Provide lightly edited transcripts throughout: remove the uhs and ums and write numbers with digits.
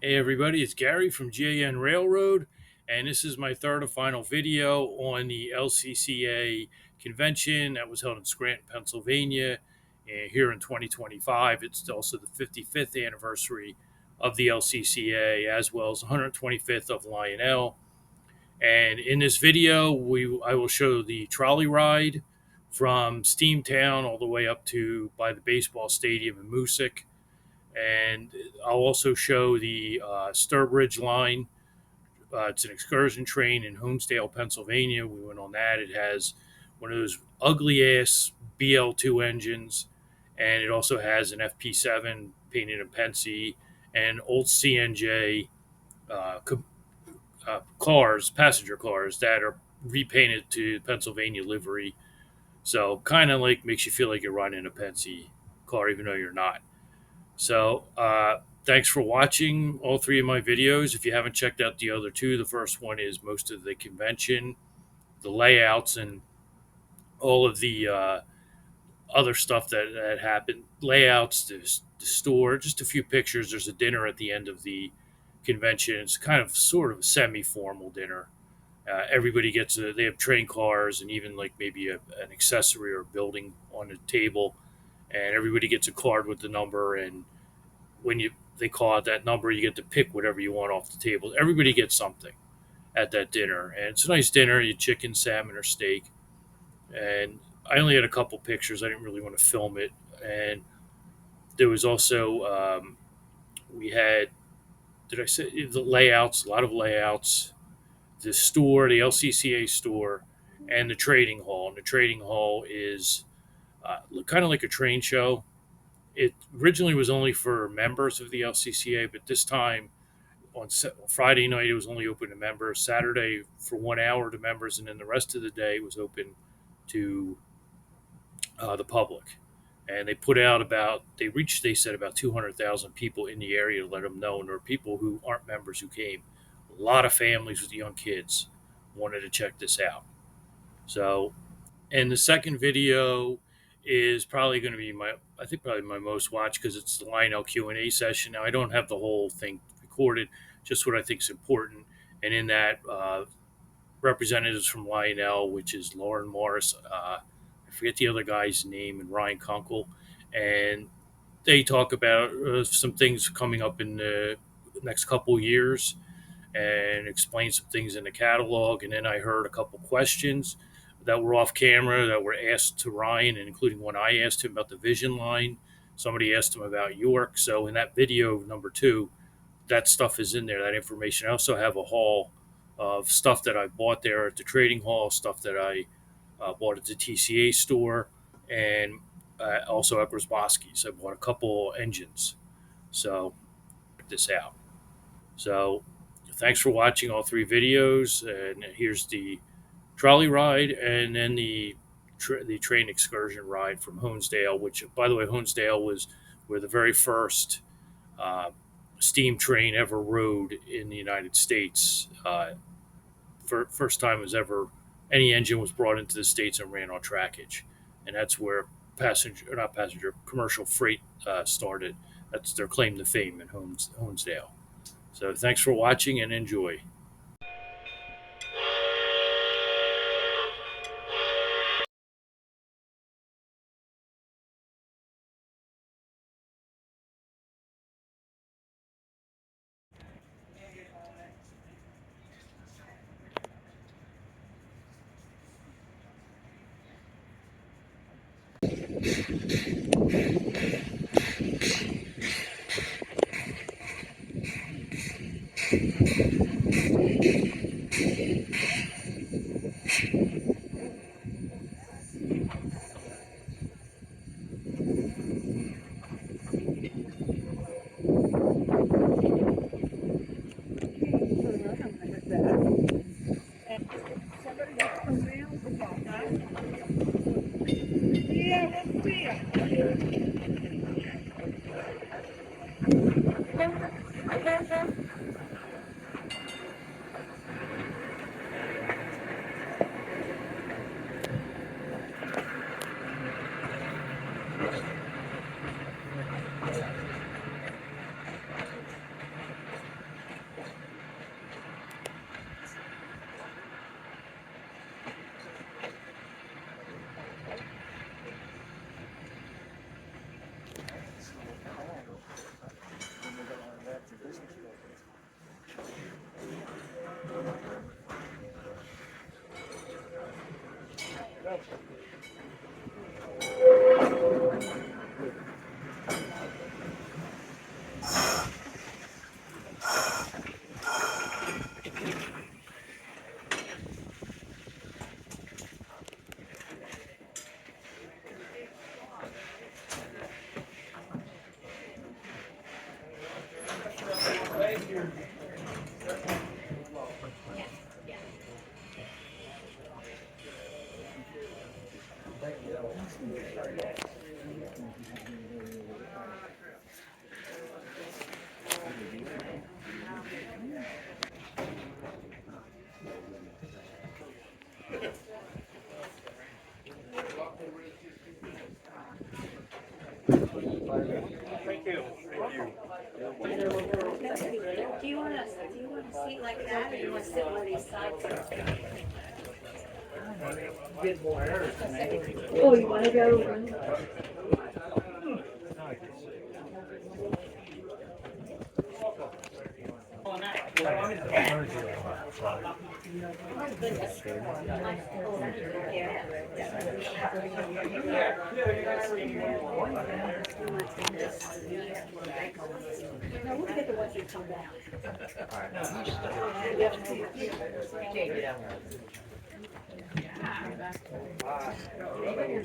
Hey everybody, it's Gary from GAN Railroad, and this is my third and final video on the LCCA Convention that was held in Scranton, Pennsylvania, here in 2025. It's also the 55th anniversary of the LCCA, as well as 125th of Lionel. And in this video, I will show the trolley ride from Steamtown all the way up to by the baseball stadium in Moosic, and I'll also show the Stourbridge line. It's an excursion train in Honesdale, Pennsylvania. We went on that. It has one of those ugly ass BL2 engines, and it also has an FP7 painted in Pensy and old CNJ uh, cars, passenger cars that are repainted to Pennsylvania livery. So kind of like makes you feel like you're riding a Pensy car, even though you're not. So, thanks for watching all three of my videos. If you haven't checked out the other two, the first one is most of the convention, the layouts, and all of the other stuff that happened. Layouts, the store, just a few pictures. There's a dinner at the end of the convention. It's kind of sort of a semi formal dinner. Everybody gets they have train cars and even like maybe an accessory or a building on the table, and everybody gets a card with the number, and when they call out that number, you get to pick whatever you want off the table. Everybody gets something at that dinner, and it's a nice dinner. You chicken, salmon, or steak. And I only had a couple pictures. I didn't really want to film it. And there was also we had, did I say the layouts? A lot of layouts. The store, the LCCA store, and the trading hall. And the trading hall is kind of like a train show. It originally was only for members of the LCCA, but this time on Friday night it was only open to members. Saturday for 1 hour to members, and then the rest of the day was open to the public. And they put out they said about 200,000 people in the area to let them know. And there are people who aren't members who came. A lot of families with young kids wanted to check this out. So, and the second video is probably going to be I think probably my most watched because it's the Lionel Q&A session. Now I don't have the whole thing recorded, just what I think is important. And in that, representatives from Lionel, which is Lauren Morris, I forget the other guy's name, and Ryan Kunkel, and they talk about some things coming up in the next couple years and explain some things in the catalog. And then I heard a couple questions that were off camera that were asked to Ryan, and including one I asked him about the Vision line. Somebody asked him about York. So in that video number 2, that stuff is in there, that information. I also have a haul of stuff that I bought there at the trading hall, stuff that I bought at the TCA store, and also at Brzbowski's. I bought a couple engines. So check this out. So thanks for watching all three videos. And here's the trolley ride, and then the train excursion ride from Honesdale, which, by the way, Honesdale was where the very first steam train ever rode in the United States. First time was ever any engine was brought into the States and ran on trackage. And that's where commercial freight started. That's their claim to fame in Honesdale. So thanks for watching and enjoy. Thank you. Do you want a seat like that, or do you want to sit where these sides are? Oh, you want to go? No, we'll get the ones that come down.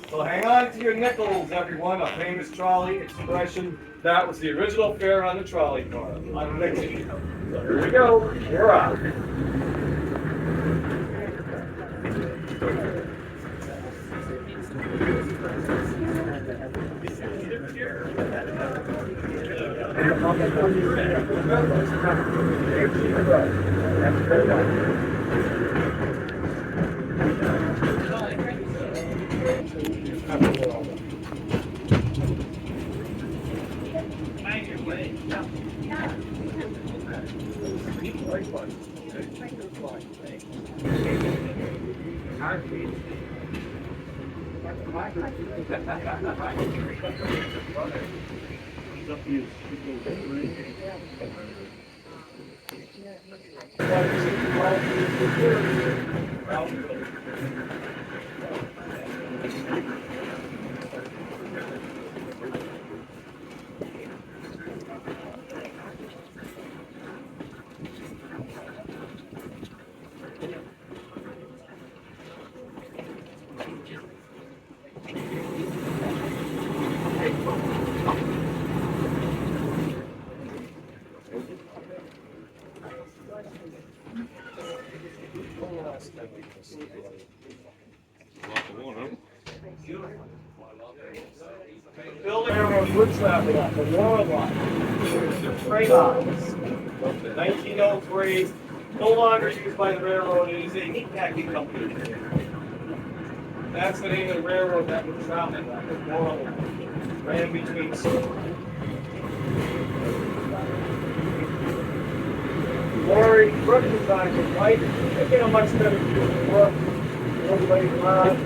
So hang on to your nickels, everyone. A famous trolley expression. That was the original fare on the trolley car. On the nickel. So here we go. We're out. Building railroad wood traffic on the Laurel line. Train lines. 1903, no longer used by the railroad. It is a meat packing company. That's the name of the railroad that was traveling on the Laurel line. Ran between. Lori Brooks design was white. They get a much better view of the work. Everybody around.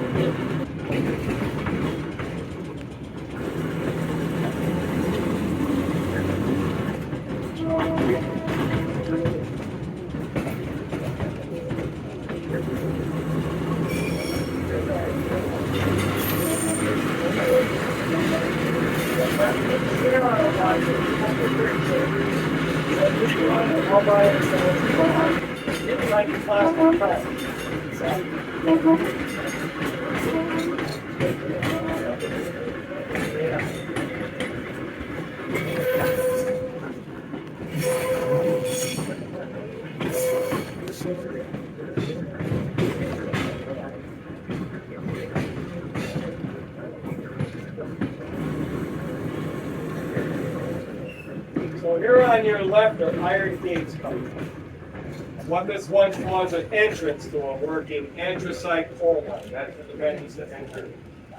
So here on your left are iron gates coming. What this once was an entrance to a working anthracite coal mine. That's what the men used to enter.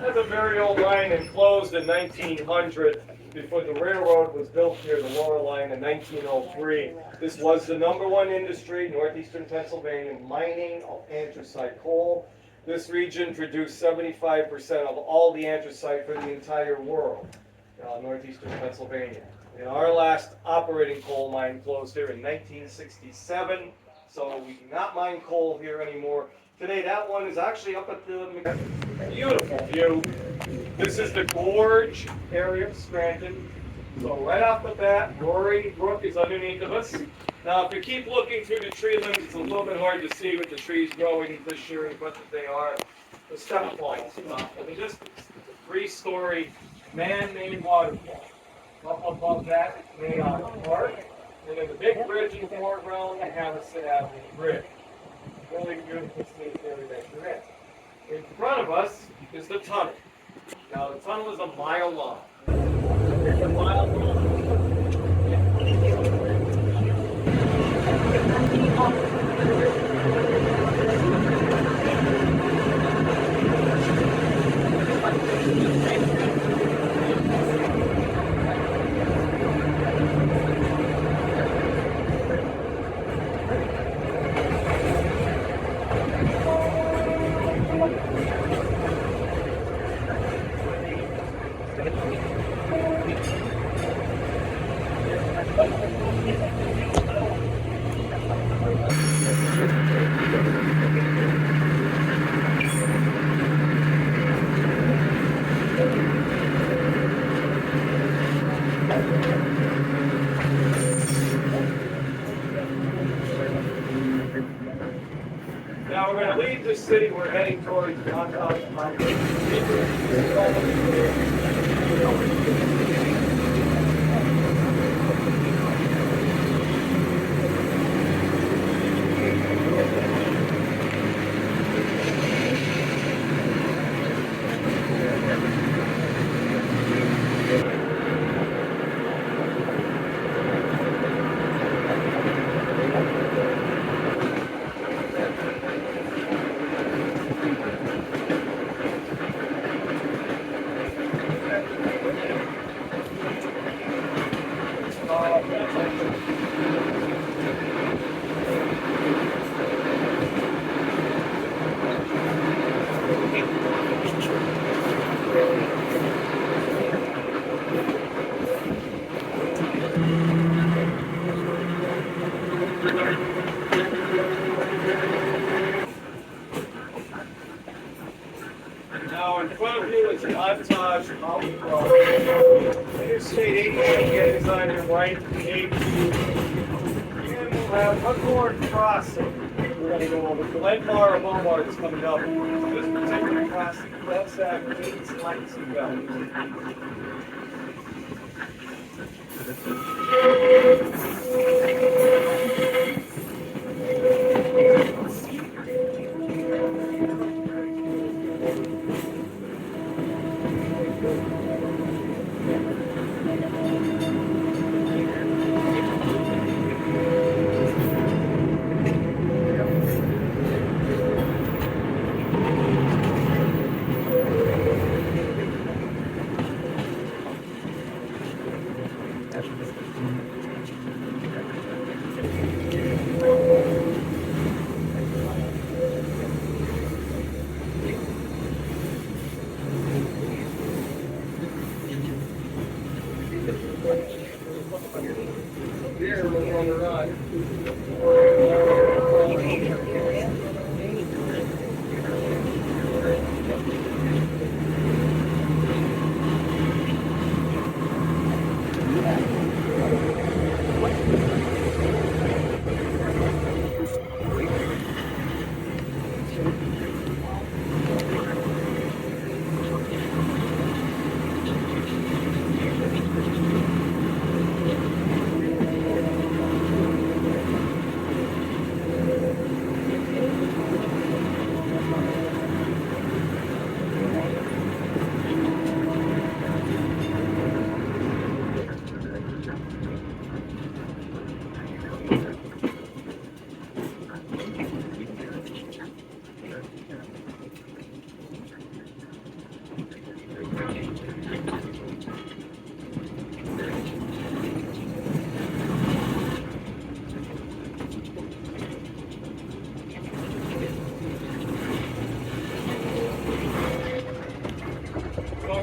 That's a very old line and closed in 1900 before the railroad was built here, the Laurel line, in 1903. This was the #1 industry in northeastern Pennsylvania, mining of anthracite coal. This region produced 75% of all the anthracite for the entire world, northeastern Pennsylvania. And our last operating coal mine closed here in 1967, so we do not mine coal here anymore. Today, that one is actually up at the beautiful view. This is the gorge area of Scranton. So right off the bat, Rory Brook is underneath of us. Now, if you keep looking through the tree limbs, it's a little bit hard to see with the trees growing this year and what they are. The step points. It's a 3-story man-made waterfall. Up above that, made out of park. And then the big bridge in the foreground, I have a sit Avenue Bridge. Really beautiful scenic area that you're in. In front of us is the tunnel. Now the tunnel is a mile long. It's a mile long. Now we're going to leave the city. We're heading towards downtown. Now in front of you is an untouched Interstate 88 is on your right. And we'll have one more crossing. We're going to go over Glenmar Boulevard is coming up. This particular crossing does have 8 lights and bells. Here, we're on the run.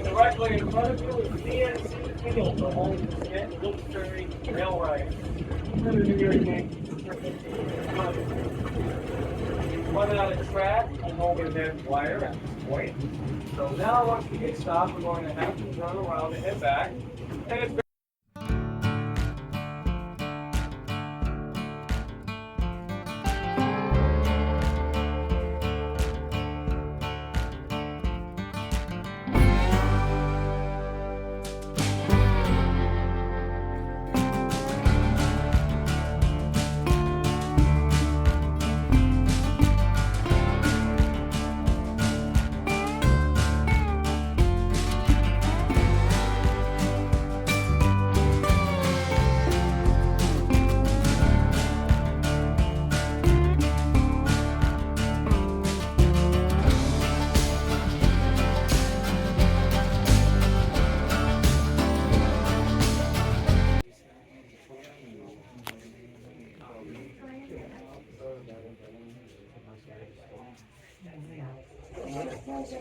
Directly in front of you is DNC Field, the home of the Scranton Wilkes-Barre Railway. Run out of track, I'm over that wire at this point. So now once we get stopped, we're going to have to turn around and head back. And it's So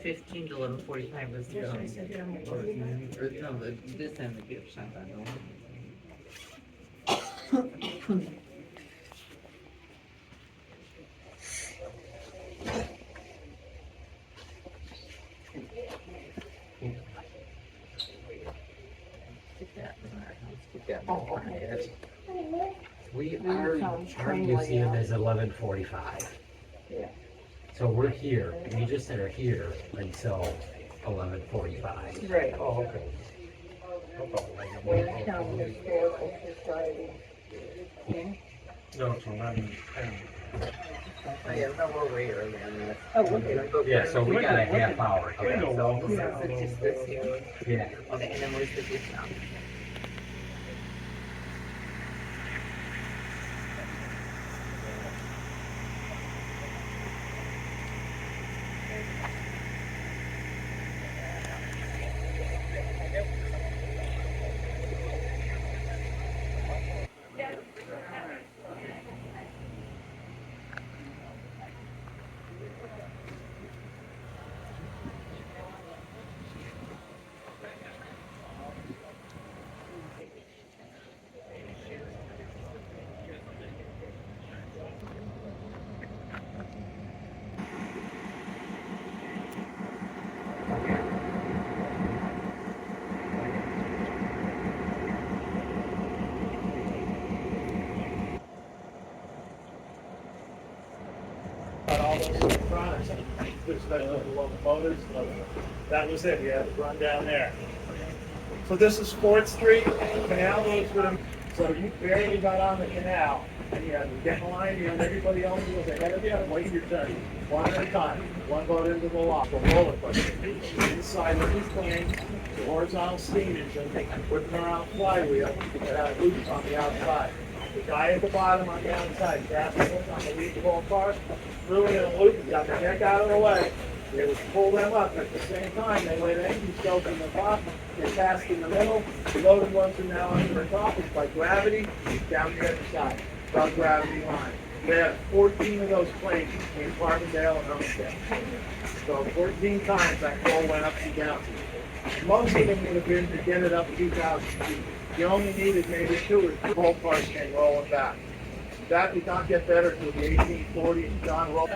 15 to 11:45 was the, or no, this end of the gift shop, I don't know. Stick that in our house, stick that in our house. Our museum is 11:45. Yeah. So we're here, we just are here until 11:45. Right. Oh, okay. Town Historical Society. No, it's 11. I am no way early on this. Oh, okay. Yeah, so we got a half hour here. So it's just this here. Yeah. Okay, and then where's the gift shop? Got all those electronics, there's the locomotives, that was it, you had to run down there. So this is 4th Street, the canal goes with them, so you barely got on the canal, and you had to get in line, you had everybody else who was ahead of you, and wait your turn, one at a time, one boat into the lock, a roller coaster. Inside of these planes, the horizontal steam engine, whipping around flywheel, that had loops on the outside. The guy at the bottom on the outside, grabbed the hook on the lead ball car, threw it in a loop, and got the heck out of the way. They would pull them up at the same time. They let engines go from the top, they passed in the middle. The loaded ones are now under the top. It's by gravity, down the other side, above gravity line. They had 14 of those planes between Carbondale and Homestead. So 14 times that call went up and down. Most of them would have been to get it up 2,000 feet. You only needed maybe 2 or 3 roll cars came rolling back. That did not get better until the 1840s. John Roll.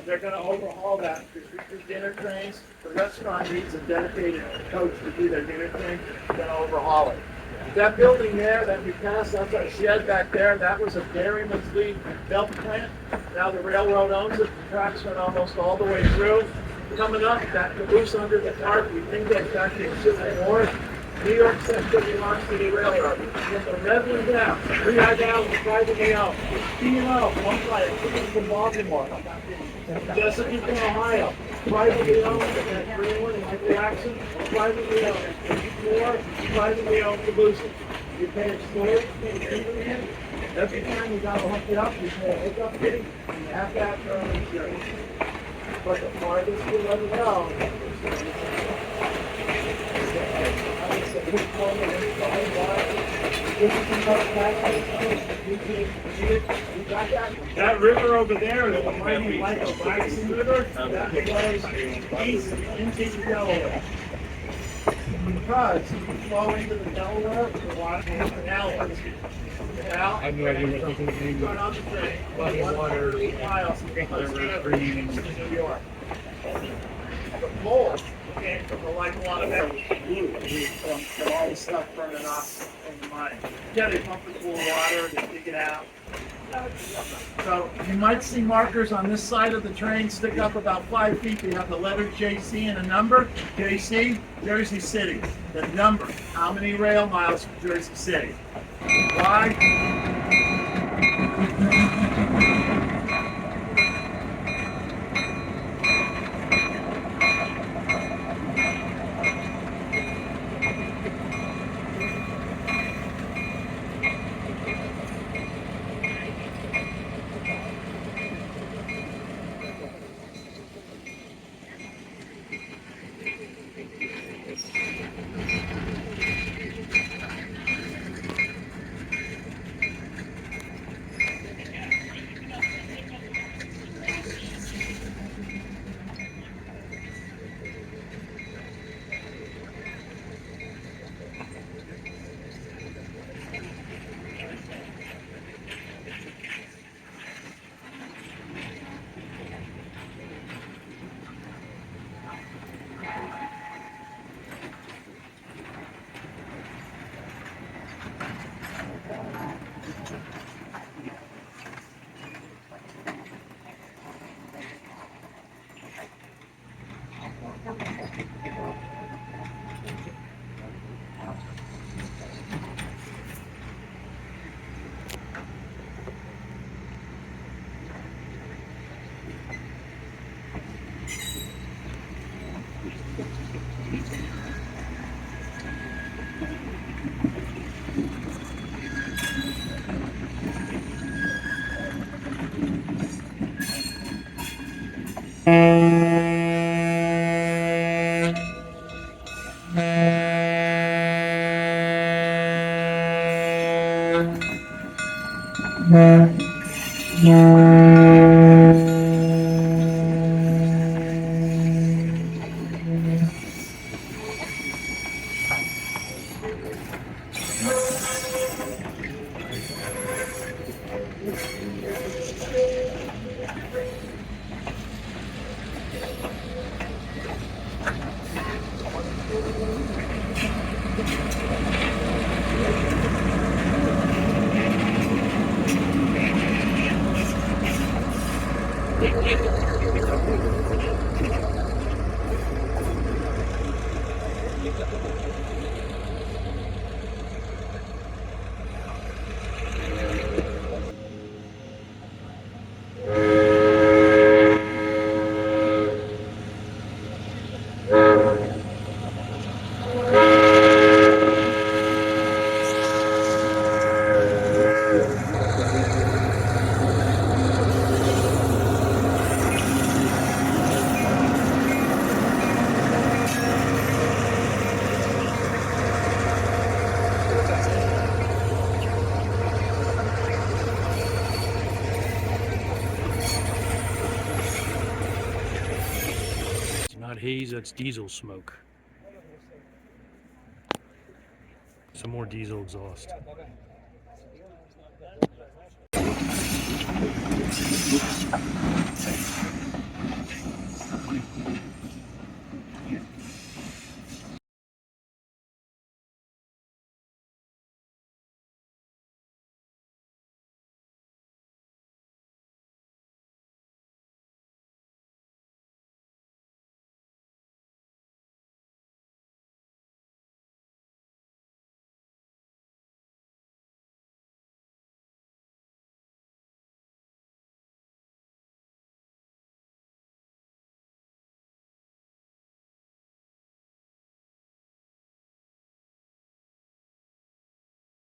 They're going to overhaul that for dinner trains. The restaurant needs a dedicated coach to do their dinner trains. They're going to overhaul it. That building there that we passed, that's our shed back there. That was a dairyman's lead milk plant. Now the railroad owns it. The tracks went almost all the way through. Coming up, that caboose under the tarp, we think that's back in Pacific North. New York Central belongs to the railroad. Get the revenue down. 3 Islands privately owned. P&O, owned by a company from Baltimore. Chesapeake, Ohio, privately owned. And Greenwood and Michael Jackson, privately owned. 4 privately owned cabooses. You pay a storage, pay a premium. Every time you gotta hook it up, you pay a hookup fee, and you have to have your own insurance. But the farthest you'll ever go, that river over there is the mighty Michael Jackson River. That goes east into the Delaware. Because you flow into the Delaware, the water canal. I have no idea what the name is. On the train, 1 miles from New York. The pole came from the light water that was blue, from all the stuff burning off in the mine. Yeah, they pump the cool water, they dig it out. So you might see markers on this side of the train stick up about 5 feet. They have the letter JC and a number. JC, Jersey City. The number, how many rail miles from Jersey City? Why? It's not haze, that's diesel smoke. Some more diesel exhaust.